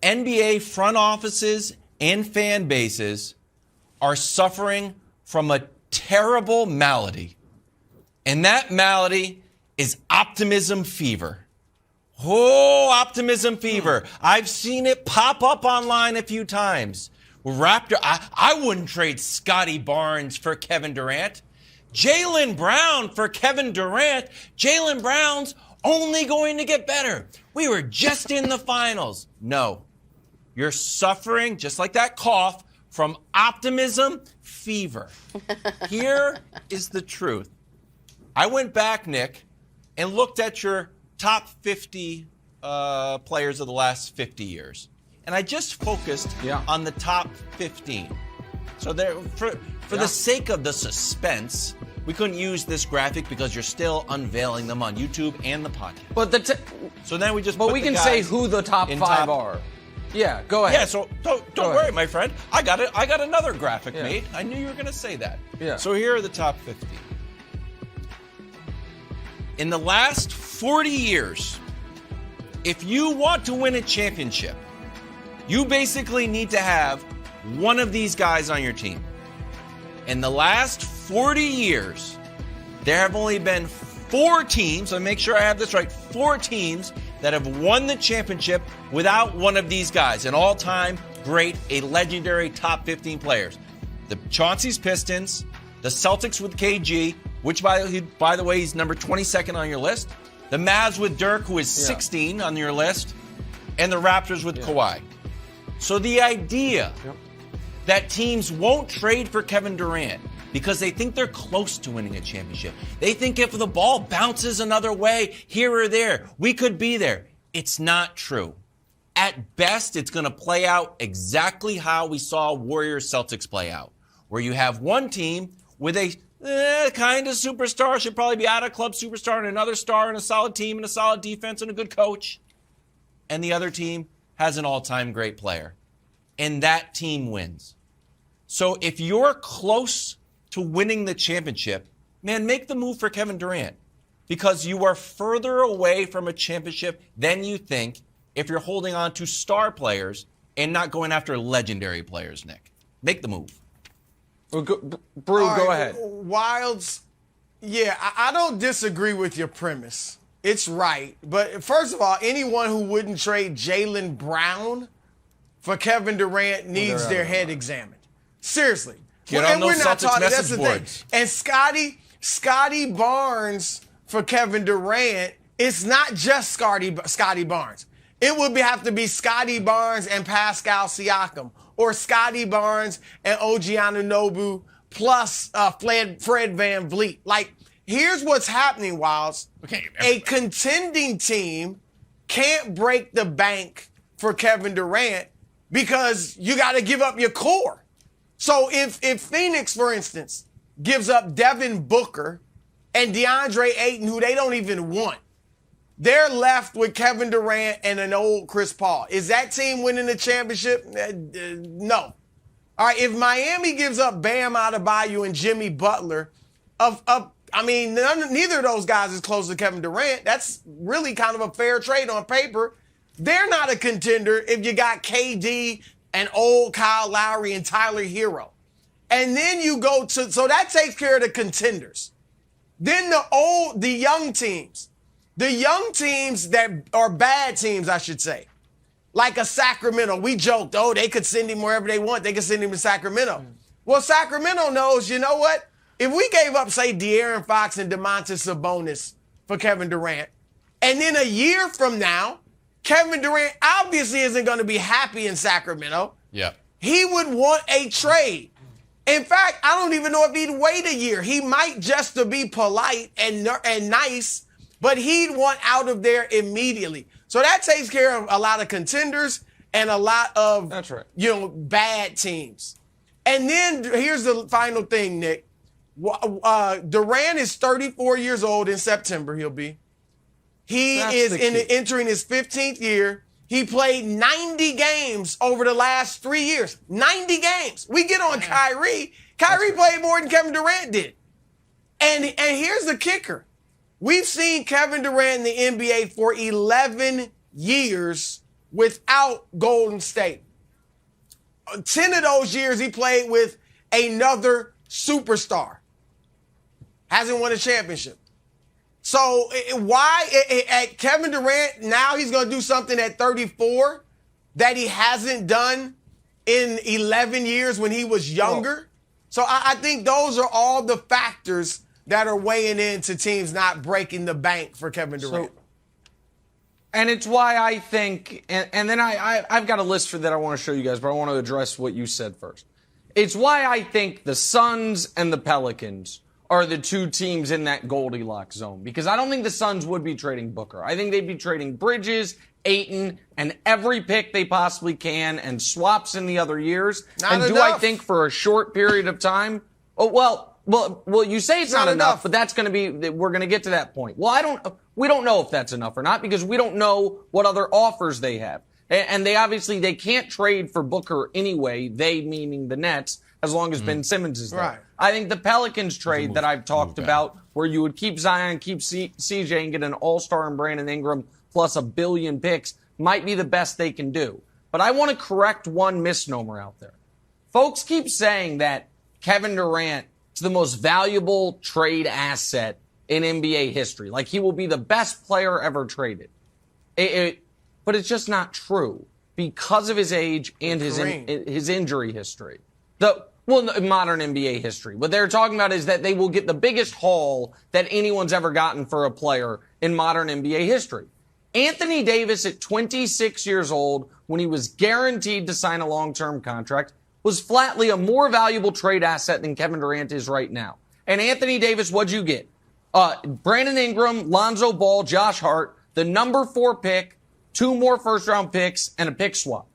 NBA front offices and fan bases are suffering from a terrible malady. And that malady is optimism fever. Oh, optimism fever. I've seen it pop up online a few times. I wouldn't trade Scotty Barnes for Kevin Durant. Jaylen Brown for Kevin Durant. Jaylen Brown's only going to get better. We were just in the finals. No. You're suffering, just like that cough, from optimism fever. Here is the truth. I went back, Nick, and looked at your top 50 players of the last 50 years. And I just focused on the top 15. So there, for the sake of the suspense, we couldn't use this graphic because you're still unveiling them on YouTube and the podcast. But so then we just. But we can say who the top 5 are. Yeah, go ahead. Yeah, so don't worry, my friend. I got it. I got another graphic made. I knew you were going to say that. Yeah. So here are the top 50. In the last 40 years, if you want to win a championship, you basically need to have one of these guys on your team. In the last 40 years, there have only been 4 teams, so make sure I have this right, 4 teams that have won the championship without one of these guys. An all-time great, a legendary top 15 players. The Chauncey's Pistons, the Celtics with KG, which, by the way, he's number 22nd on your list. The Mavs with Dirk, who is 16 on your list. And the Raptors with Kawhi. So the idea that teams won't trade for Kevin Durant because they think they're close to winning a championship. They think if the ball bounces another way, here or there, we could be there. It's not true. At best, it's going to play out exactly how we saw Warriors-Celtics play out, where you have one team with a kind of superstar, should probably be out of club superstar, and another star and a solid team and a solid defense and a good coach. And the other team has an all-time great player. And that team wins. So if you're close to winning the championship, man, make the move for Kevin Durant. Because you are further away from a championship than you think if you're holding on to star players and not going after legendary players, Nick. Make the move. Well, go ahead. Wildes, I don't disagree with your premise. It's right. But first of all, anyone who wouldn't trade Jaylen Brown for Kevin Durant needs their head examined. Seriously. Get on those Celtics message boards. And Scotty Barnes for Kevin Durant, it's not just Scotty Barnes. It would have to be Scotty Barnes and Pascal Siakam, or Scotty Barnes and OG Anunoby plus Fred Van Vliet. Like, here's what's happening, Wildes. Okay. A contending team can't break the bank for Kevin Durant because you got to give up your core. So if Phoenix, for instance, gives up Devin Booker and DeAndre Ayton, who they don't even want, they're left with Kevin Durant and an old Chris Paul. Is that team winning the championship? No. All right, if Miami gives up Bam Adebayo and Jimmy Butler, neither of those guys is close to Kevin Durant. That's really kind of a fair trade on paper. They're not a contender if you got KD and old Kyle Lowry and Tyler Hero. And then you go to, so that takes care of the contenders. Then the young teams. The young teams that are bad teams, I should say. Like a Sacramento. We joked, they could send him wherever they want. They could send him to Sacramento. Well, Sacramento knows, you know what? If we gave up, say, De'Aaron Fox and Domantas Sabonis for Kevin Durant, and then a year from now, Kevin Durant obviously isn't going to be happy in Sacramento. Yeah. He would want a trade. In fact, I don't even know if he'd wait a year. He might just to be polite and nice, but he'd want out of there immediately. So that takes care of a lot of contenders and a lot of bad teams. And then here's the final thing, Nick. Durant is 34 years old in September, he'll be. He is entering his 15th year. He played 90 games over the last 3 years. 90 games. We get on Kyrie. Kyrie played more than Kevin Durant did. And here's the kicker. We've seen Kevin Durant in the NBA for 11 years without Golden State. 10 of those years he played with another superstar. Hasn't won a championship. So why at Kevin Durant, now he's going to do something at 34 that he hasn't done in 11 years when he was younger? So I think those are all the factors that are weighing into teams not breaking the bank for Kevin Durant. And it's why I think, and then I've got a list for that I want to show you guys, but I want to address what you said first. It's why I think the Suns and the Pelicans are the two teams in that Goldilocks zone. Because I don't think the Suns would be trading Booker. I think they'd be trading Bridges, Ayton, and every pick they possibly can, and swaps in the other years. Not and enough. do I think for a short period of time? Oh, well, you say it's not enough, but that's going to be, we're going to get to that point. Well, we don't know if that's enough or not because we don't know what other offers they have. And they can't trade for Booker anyway, they meaning the Nets, as long as Ben Simmons is there. Right. I think the Pelicans trade that I've talked about, where you would keep Zion, keep CJ, and get an all-star in Brandon Ingram plus $1 billion picks, might be the best they can do. But I want to correct one misnomer out there. Folks keep saying that Kevin Durant is the most valuable trade asset in NBA history. Like he will be the best player ever traded. But it's just not true because of his age and his injury history. Modern NBA history. What they're talking about is that they will get the biggest haul that anyone's ever gotten for a player in modern NBA history. Anthony Davis at 26 years old, when he was guaranteed to sign a long-term contract, was flatly a more valuable trade asset than Kevin Durant is right now. And Anthony Davis, what'd you get? Brandon Ingram, Lonzo Ball, Josh Hart, the number 4 pick, 2 more first-round picks, and a pick swap.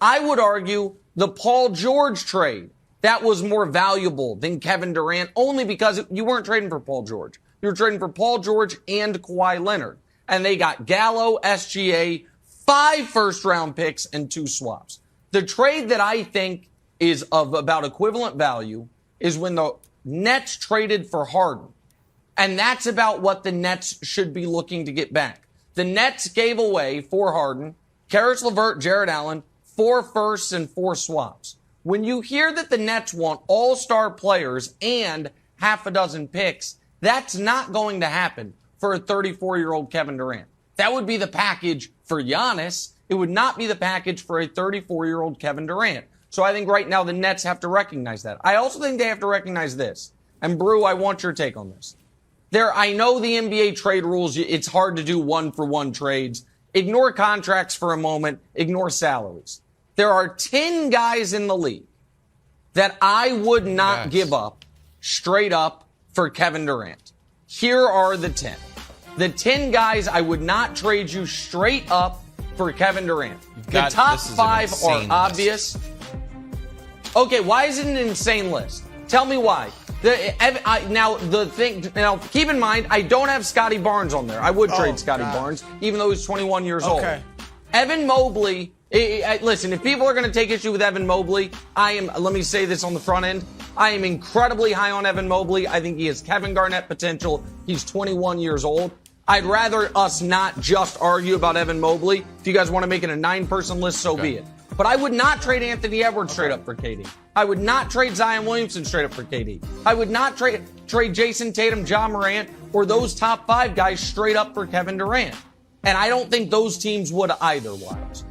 I would argue the Paul George trade, that was more valuable than Kevin Durant, only because you weren't trading for Paul George. You were trading for Paul George and Kawhi Leonard. And they got Gallo, SGA, 5 first-round picks, and 2 swaps. The trade that I think is of about equivalent value is when the Nets traded for Harden. And that's about what the Nets should be looking to get back. The Nets gave away for Harden, Karis LeVert, Jared Allen, 4 firsts and 4 swaps. When you hear that the Nets want all-star players and half a dozen picks, that's not going to happen for a 34-year-old Kevin Durant. That would be the package for Giannis. It would not be the package for a 34-year-old Kevin Durant. So I think right now the Nets have to recognize that. I also think they have to recognize this. And Brew, I want your take on this. I know the NBA trade rules, it's hard to do one-for-one trades. Ignore contracts for a moment. Ignore salaries. There are 10 guys in the league that I would not give up straight up for Kevin Durant. Here are the 10. The 10 guys I would not trade you straight up for Kevin Durant. The top 5 are obvious. Okay, why is it an insane list? Tell me why. Now, keep in mind, I don't have Scotty Barnes on there. I would trade Scotty Barnes, even though he's 21 years old. Evan Mobley, listen, if people are going to take issue with Evan Mobley, let me say this on the front end, I am incredibly high on Evan Mobley. I think he has Kevin Garnett potential. He's 21 years old. I'd rather us not just argue about Evan Mobley. If you guys want to make it a 9-person list, so be it. But I would not trade Anthony Edwards straight up for KD. I would not trade Zion Williamson straight up for KD. I would not trade Jason Tatum, John Morant, or those top 5 guys straight up for Kevin Durant. And I don't think those teams would either, Wildes.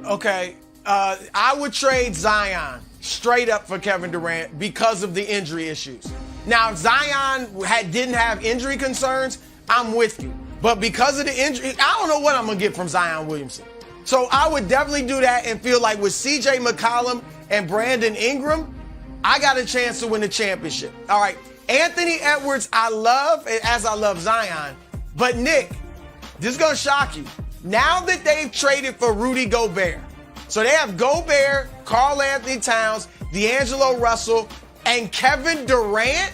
Okay. I would trade Zion straight up for Kevin Durant because of the injury issues. Now, if Zion didn't have injury concerns, I'm with you. But because of the injury, I don't know what I'm going to get from Zion Williamson. So I would definitely do that and feel like with CJ McCollum and Brandon Ingram, I got a chance to win the championship. All right. Anthony Edwards, I love, as I love Zion. But Nick, this is going to shock you. Now that they've traded for Rudy Gobert, so they have Gobert, Karl Anthony Towns, D'Angelo Russell, and Kevin Durant.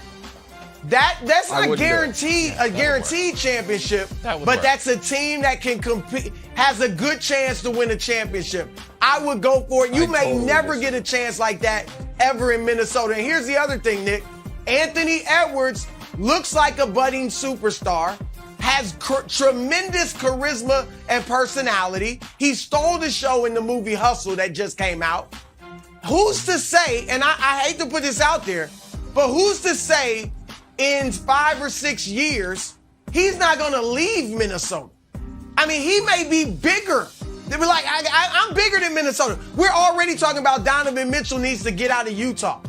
That's not a guaranteed championship, but that's a team that can compete, has a good chance to win a championship. I would go for it. You may never get a chance like that ever in Minnesota. And here's the other thing, Nick. Anthony Edwards looks like a budding superstar, has tremendous charisma and personality. He stole the show in the movie Hustle that just came out. Who's to say, and I hate to put this out there, but who's to say in 5 or 6 years, he's not going to leave Minnesota? I mean, he may be bigger. They be like, I'm bigger than Minnesota. We're already talking about Donovan Mitchell needs to get out of Utah.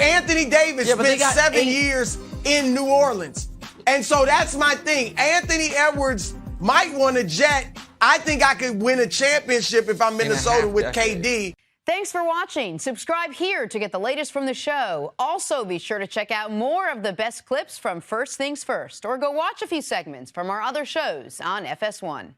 Anthony Davis spent 7 years in New Orleans. And so that's my thing. Anthony Edwards might want a jet. I think I could win a championship if I'm Minnesota with KD. Thanks for watching. Subscribe here to get the latest from the show. Also, be sure to check out more of the best clips from First Things First, or go watch a few segments from our other shows on FS1.